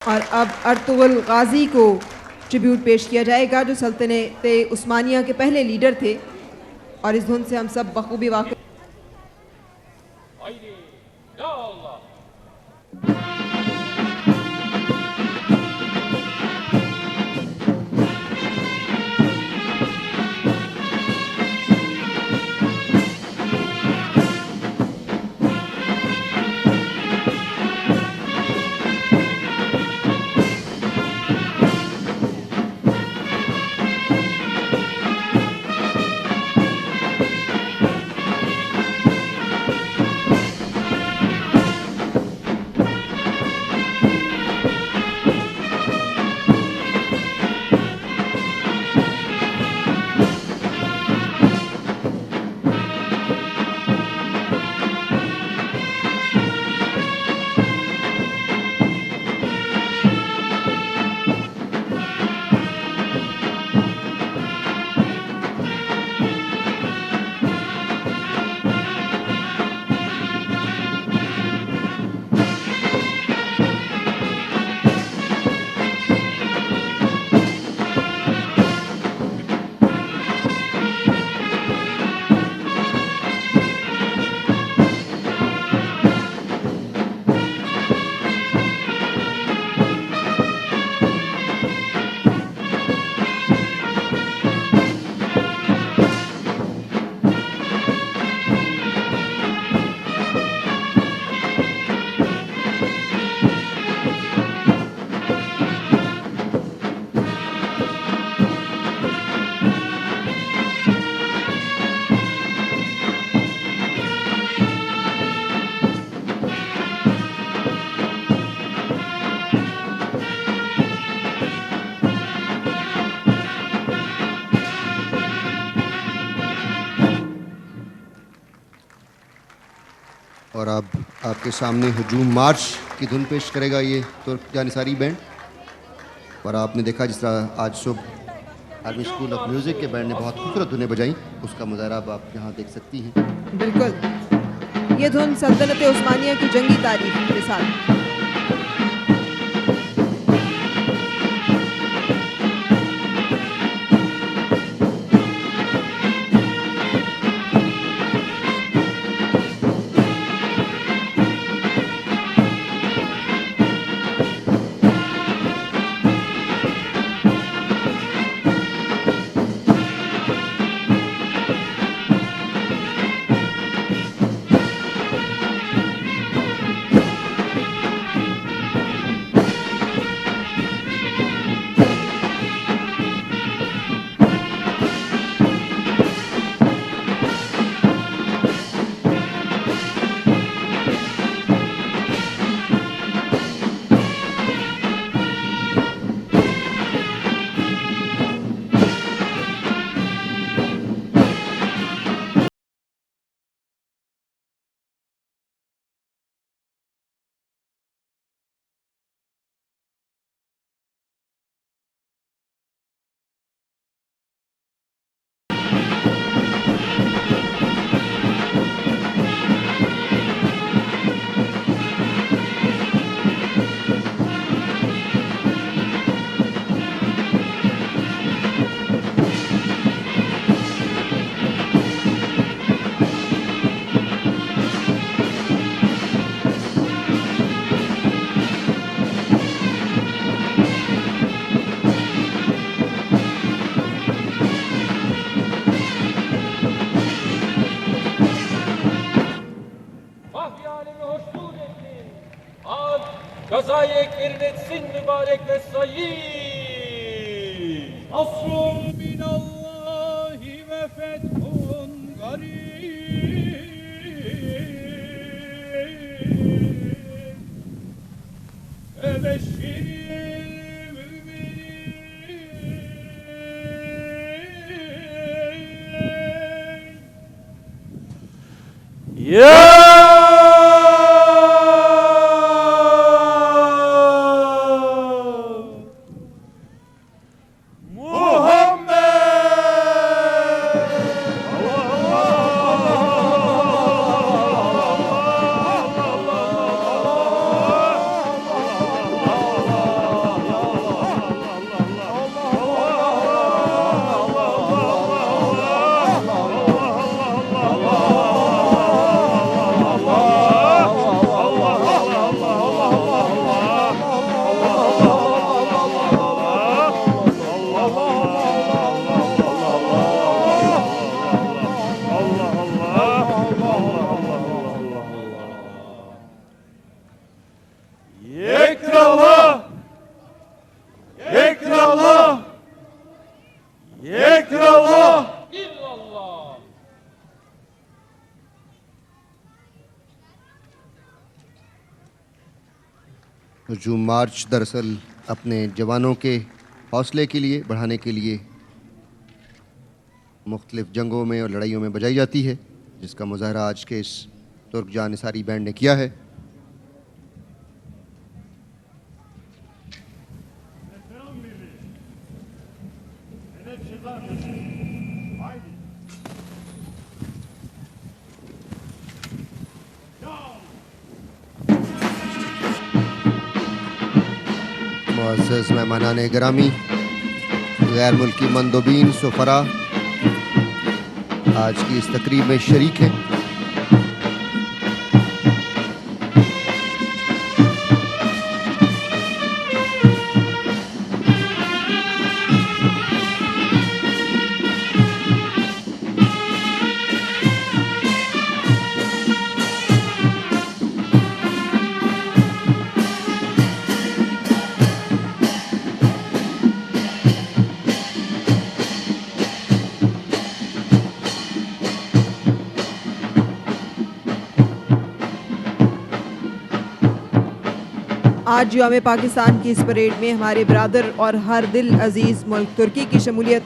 और अब अर्तुगरुल गाजी को ट्रिब्यूट पेश किया जाएगा, जो सल्तनत उस्मानिया के पहले लीडर थे और इस धुन से हम सब बखूबी वाकिफ। और अब आपके सामने हुजूम मार्च की धुन पेश करेगा ये तुर्क जानिसारी बैंड। और आपने देखा जिस तरह आज सुबह आर्मी स्कूल ऑफ म्यूज़िक के बैंड ने बहुत खूबसूरत धुनें बजाई, उसका मुजाहरा अब आप यहाँ देख सकती हैं। बिल्कुल, ये धुन सल्तनत उस्मानिया की जंगी तारीख के साथ। Gazayı kirletsin mübarek ve sayyi. Asrun minallahi ve fethun garib. Ve beşşiril müminin. Ya! हुजूम मार्च दरअसल अपने जवानों के हौसले के लिए बढ़ाने के लिए मुख्तलिफ जंगों में और लड़ाइयों में बजाई जाती है, जिसका मुजाहरा आज के इस तुर्क जानिसारी बैंड ने किया है। मुअज़्ज़ज़ मेहमानान गिरामी, गैर मुल्की मंदोबीन सुफरा आज की इस तकरीब में शरीक हैं। आज यौम पाकिस्तान की इस परेड में हमारे बरादर और हर दिल अजीज़ मुल्क तुर्की की शमूलियत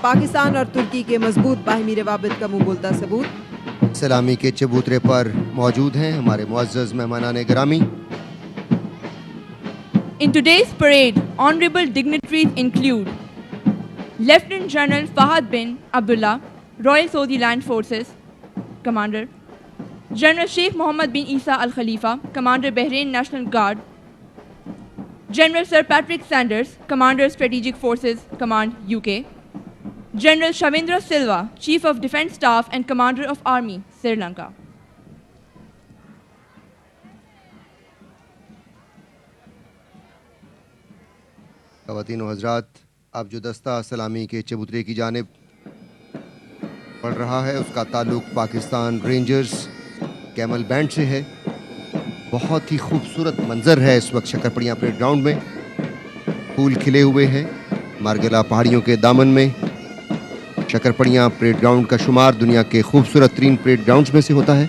पाकिस्तान और तुर्की के मजबूत बाहमी रवाबित का मुँह बोलता सबूत सलामी के चबूतरे पर मौजूद हैं हमारे मुअज़्ज़ज़ मेहमानान गिरामी। In today's parade, honorable dignitaries include Lieutenant General Fahad bin Abdullah, Royal Saudi Land Forces Commander, General Sheikh Mohammed bin Isa Al Khalifa, Commander Bahrain National Guard, General Sir Patrick Sanders, Commander Strategic Forces Command UK, General Shavindra Silva, Chief of Defence Staff and Commander of Army, Sri Lanka. ख़वातीन व हज़रात, अब जो दस्ता सलामी के चबूतरे की जानिब बढ़ रहा है उसका ताल्लुक़ पाकिस्तान रेंजर्स कैमल बैंड से है। बहुत ही खूबसूरत मंज़र है इस वक्त शक्करपड़ियाँ परेड ग्राउंड में। फूल खिले हुए हैं मार्गेला पहाड़ियों के दामन में। शक्करपड़ियाँ परेड ग्राउंड का शुमार दुनिया के खूबसूरत तरीन परेड ग्राउंड्स में से होता है।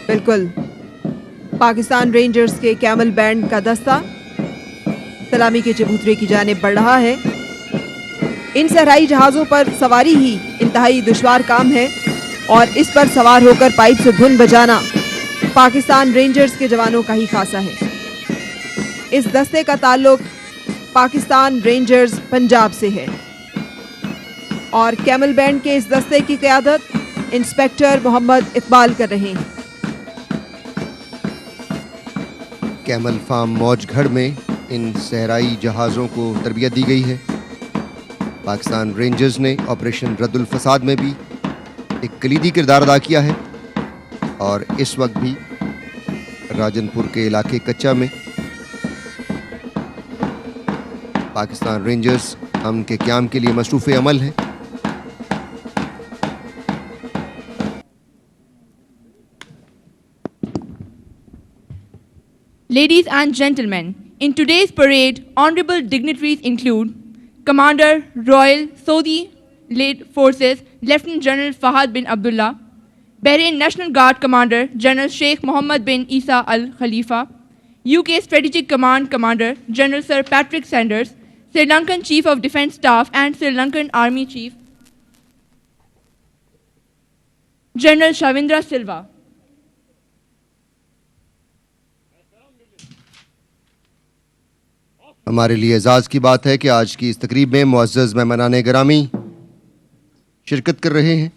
बिल्कुल, पाकिस्तान रेंजर्स के कैमल बैंड का दस्ता सलामी के चबूतरे की जानिब बढ़ रहा है। इन सहराई जहाज़ों पर सवारी ही इंतहाई दुश्वार काम है और इस पर सवार होकर पाइप से धुन बजाना पाकिस्तान रेंजर्स के जवानों का ही खासा है। इस दस्ते का ताल्लुक पाकिस्तान रेंजर्स पंजाब से है और कैमल बैंड के इस दस्ते की क़यादत इंस्पेक्टर मोहम्मद इकबाल कर रहे हैं। कैमल फार्म मौजगढ़ में इन सहराई जहाज़ों को तरबियत दी गई है। पाकिस्तान रेंजर्स ने ऑपरेशन रद्दुल फसाद में भी एक कलीदी किरदार अदा किया है और इस वक्त भी राजनपुर के इलाके कच्चा में पाकिस्तान रेंजर्स अमन के क़याम के लिए मसरूफ़ अमल है। Ladies and gentlemen, in today's parade, honorable dignitaries include Commander Royal Saudi Land Forces Lieutenant General Fahad bin Abdullah, Bahrain National Guard Commander General Sheikh Mohammed bin Isa Al Khalifa, UK Strategic Command Commander General Sir Patrick Sanders, Sri Lankan Chief of Defence Staff and Sri Lankan Army Chief General Shavindra Silva. हमारे लिए एजाज़ की बात है कि आज की इस तकरीब में मुअज़्ज़ज़ मेहमानान गिरामी शिरकत कर रहे हैं,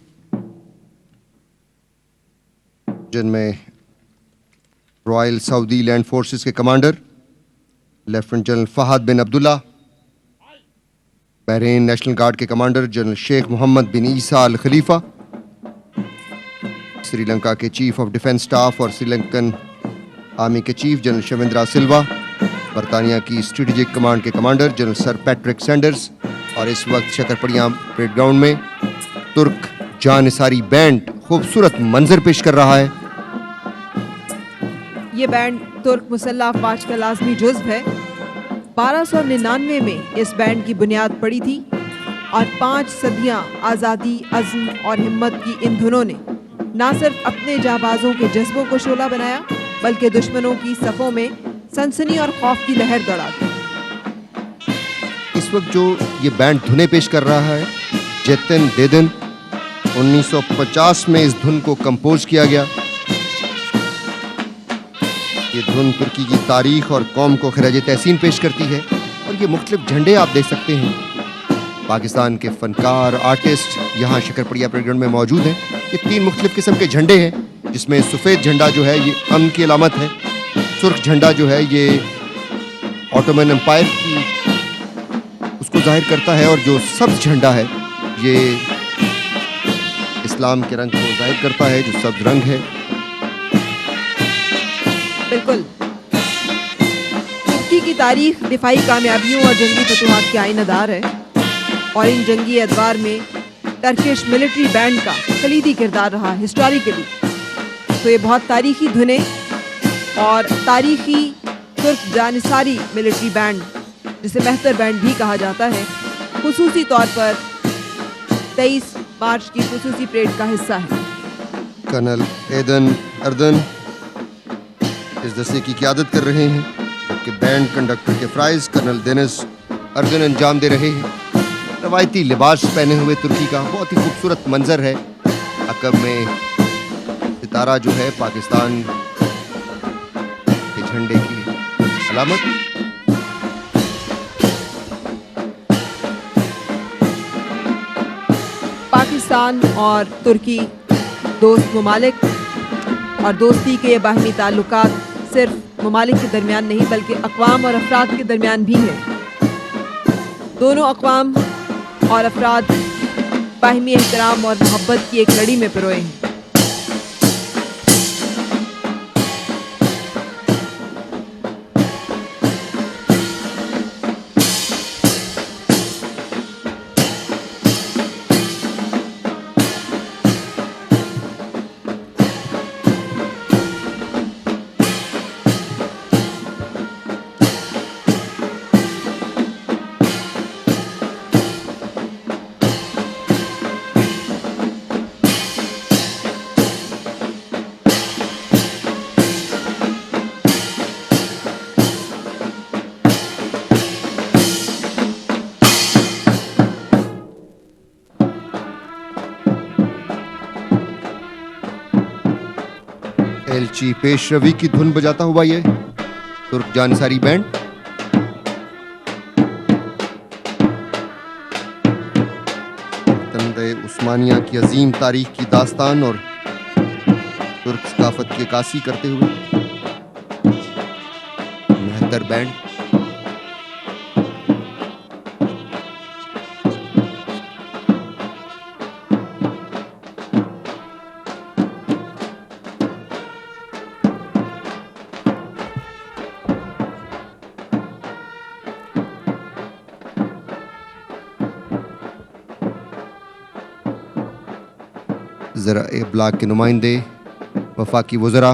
जिनमें रॉयल सऊदी लैंड फोर्सेस के कमांडर लेफ्टिनेंट जनरल फहद बिन अब्दुल्ला, बहरीन नेशनल गार्ड के कमांडर जनरल शेख मोहम्मद बिन ईसा अल खलीफा, श्रीलंका के चीफ ऑफ डिफेंस स्टाफ और श्रीलंकन आर्मी के चीफ जनरल शविंद्रा सिल्वा, बरतानिया की स्ट्रेटेजिक कमांड के commander general sir Patrick Sanders और इस वक्त शक्करपड़ियाँ परेड ग्राउंड में तुर्क जानिसारी बैंड खूबसूरत मंजर पेश कर रहा है। ये बैंड तुर्क मुसल्लह अफवाज का लाजमी जुज़्व है। 1299 में इस बैंड की बुनियाद पड़ी थी और 5 सदियां आज़ादी, अज़्म और हिम्मत की इन धुनों ने ना सिर्फ अपने जाबाजों के जज्बों को शोला बनाया बल्कि दुश्मनों की सफ़ों में सनसनी और खौफ की लहर दौड़ा दी। इस वक्त जो ये बैंड धुनें पेश कर रहा है, जेतन देदन, 1950 में इस धुन को कंपोज किया गया। ये धुन तुर्की की तारीख और कौम को खराज तहसीन पेश करती है। और ये मुख्तलिफ झंडे आप देख सकते हैं। पाकिस्तान के फनकार, आर्टिस्ट यहाँ शकरपड़िया परेड में मौजूद हैं। ये 3 मुख्तलिफ किस्म के झंडे हैं, जिसमें सफ़ेद झंडा जो है ये अमन की अलामत है, सुर्ख झंडा जो है ये ऑटोमन एम्पायर की उसको जाहिर करता है, और जो सब्ज झंडा है ये इस्लाम के रंग को जाहिर करता है, जो सब्ज रंग है। बिल्कुल, तुर्की की तारीख दिफाई कामयाबियों और जंगी फतूहात के आइनदार है, और इन जंगी एतबार में टर्किश मिलिट्री बैंड का कलीदी किरदार रहा हिस्टोरिकली। तो ये बहुत तारीखी धुनें और तारीखी तुर्क जानिसारी मिलिट्री बैंड, जिसे मेहतर बैंड भी कहा जाता है, खुसूसी तौर पर 23 मार्च की खुसूसी परेड का हिस्सा है। कर्नल एदन अर्दन इस दस्ते की क़यादत कर रहे हैं, जबकि बैंड कंडक्टर के फ्राइज कर्नल देनिस अर्दन अंजाम दे रहे हैं। रवायती लिबास पहने हुए तुर्की का बहुत ही खूबसूरत मंजर है। अकब में सितारा जो है पाकिस्तान के झंडे की अलामत। पाकिस्तान और तुर्की दोस्त ममालिक, और दोस्ती के ये बाहमी ताल्लुकात सिर्फ ममालिक के दरमियान नहीं बल्कि अक़वाम और अफराद के दरमियान भी है। दोनों अक़वाम और अफराद बाहमी एहतराम और मोहब्बत की एक लड़ी में पिरोए हैं। एलची पेशरवी की धुन बजाता हुआ ये तुर्क जानिसारी बैंड तंदे उस्मानिया की अजीम तारीख की दास्तान और तुर्क सकाफत की अक्कासी करते हुए मेहतर बैंड। ज़रा ब्लॉक के नुमाइंदे, वफाकी वज़रा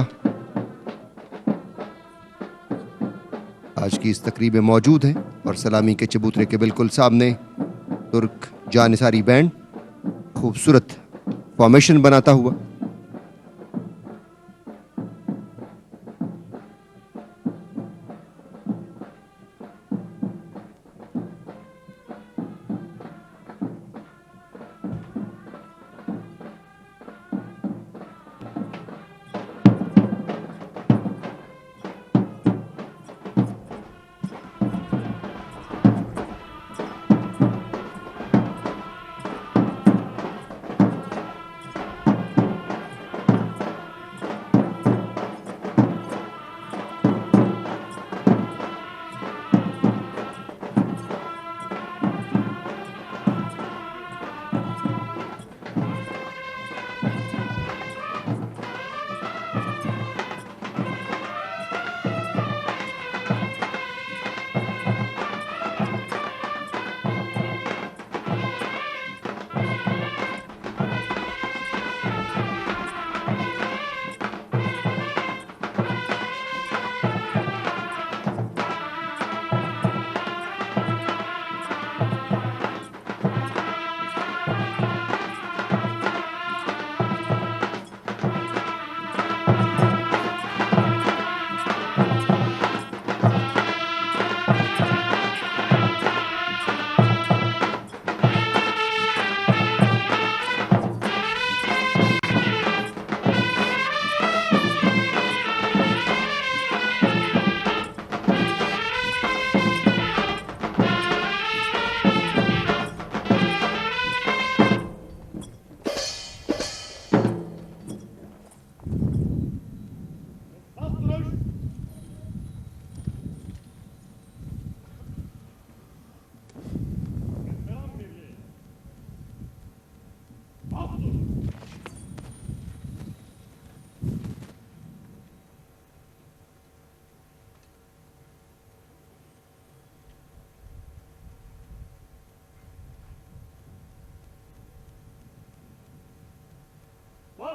आज की इस तकरीब में मौजूद हैं, और सलामी के चबूतरे के बिल्कुल सामने तुर्क जानिसारी बैंड खूबसूरत फॉर्मेशन बनाता हुआ।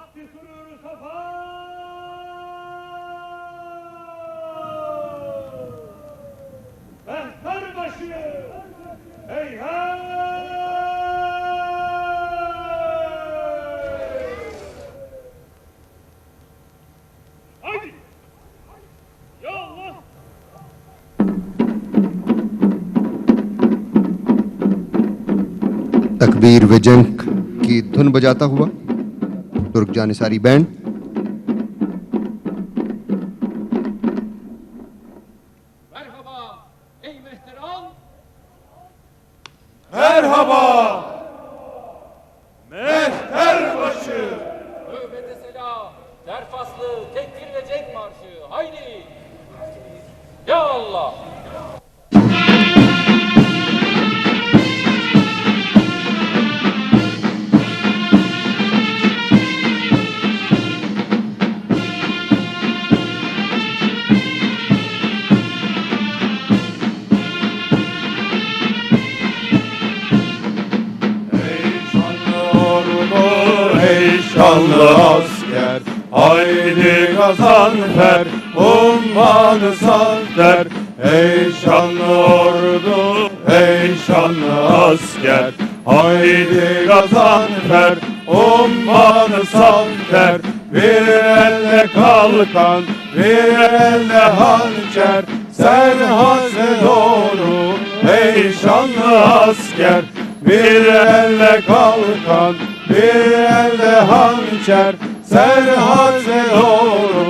Vakti surur safa. Mehterbaşı. Hey hey. Haydi. Ya Allah. तकबीर व जंग की धुन बजाता हुआ तुर्क जानिसारी band Merhaba ey mehteran. Merhaba. Mehterbaşı. Tövbete selam. Derfaslı tekbir ve cenk marşı. Haydi. Ya Allah. Ey şanlı asker, haydi gazanfer, ummanı santer. Ey şanlı ordu, ey şanlı asker, haydi gazanfer, ummanı santer. Bir elle kalkan, bir elle hançer, sen hazre doğru, ey şanlı asker. Bir elle kalkan, bir elde hançer, sen hazre doğru,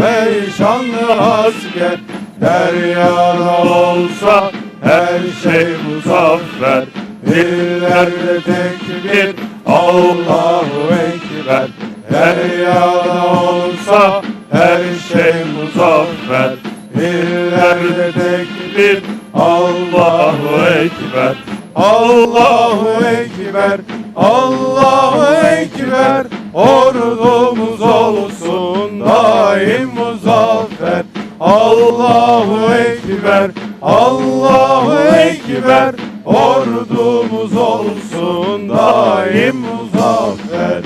ey şanlı asker. Deryada olsa her şey muzaffer, dillerde tekbir, Allahu Ekber. Deryada olsa her şey muzaffer, dillerde tekbir, Allahu Ekber. Allahu Ekber, Allahu Ekber, ordumuz olsun daim muzaffer. Allahu Ekber, Allahu Ekber, ordumuz olsun daim muzaffer.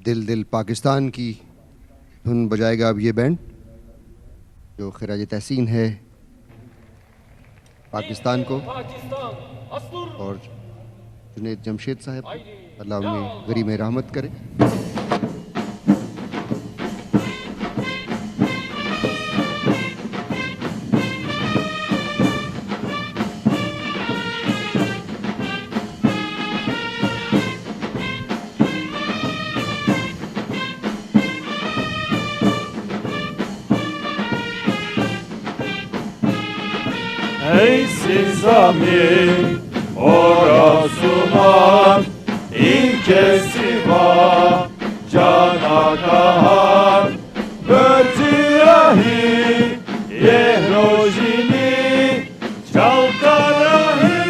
दिल दिल पाकिस्तान की धुन बजाएगा अब ये band जो खराज तहसीन है पाकिस्तान को Pakistan. Astur. और जुनेद जमशेद साहब अल्लाह उन्हें गरी में रहमत करे Ey siz amin, orasuman, inkesiva, cana kahar, bötiyahi, yehrojini, çalkarahi,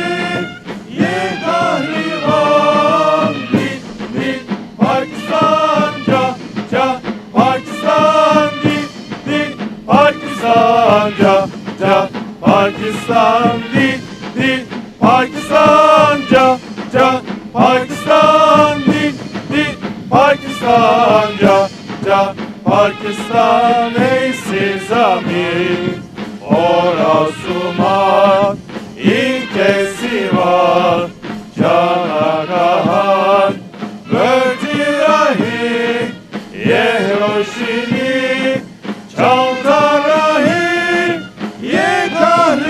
yekahrivan, dit, dit, Pakistan, ca, ca, Pakistan, dit, dit, Pakistan, ca, ca, Pakistan, dit, dit, Pakistan, ca, ca, Pakistan, dit, dit, Pakistan, ca, ca, Pakistan, ey siz amin, orasuman, inkesivan, cana kahar, bötiyahi, yehroşini, çalkarahi,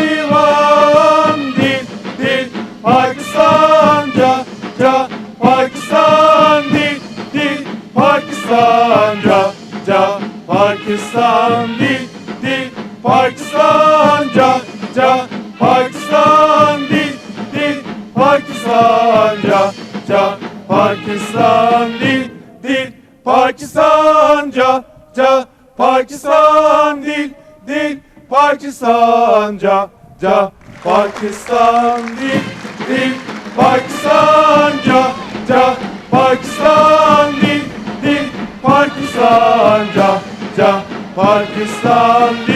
yekahrivan, dit, dit, Pakistan, ca, ca, Pakistan, dit, dit, Pakistan, ca, ca, Pakistan, dit, dit, Pakistan, ca, ca, Pakistan, dit, dit, Pakistan, ca, ca, Pakistan, dit, dit, Pakistan, ca, ca, Pakistan, dit, dit, Pakistan, ca, ja, Pakistan din, din, Pakistan, ja, ja, Pakistan din, din, Pakistan, ja, ja, Pakistan din.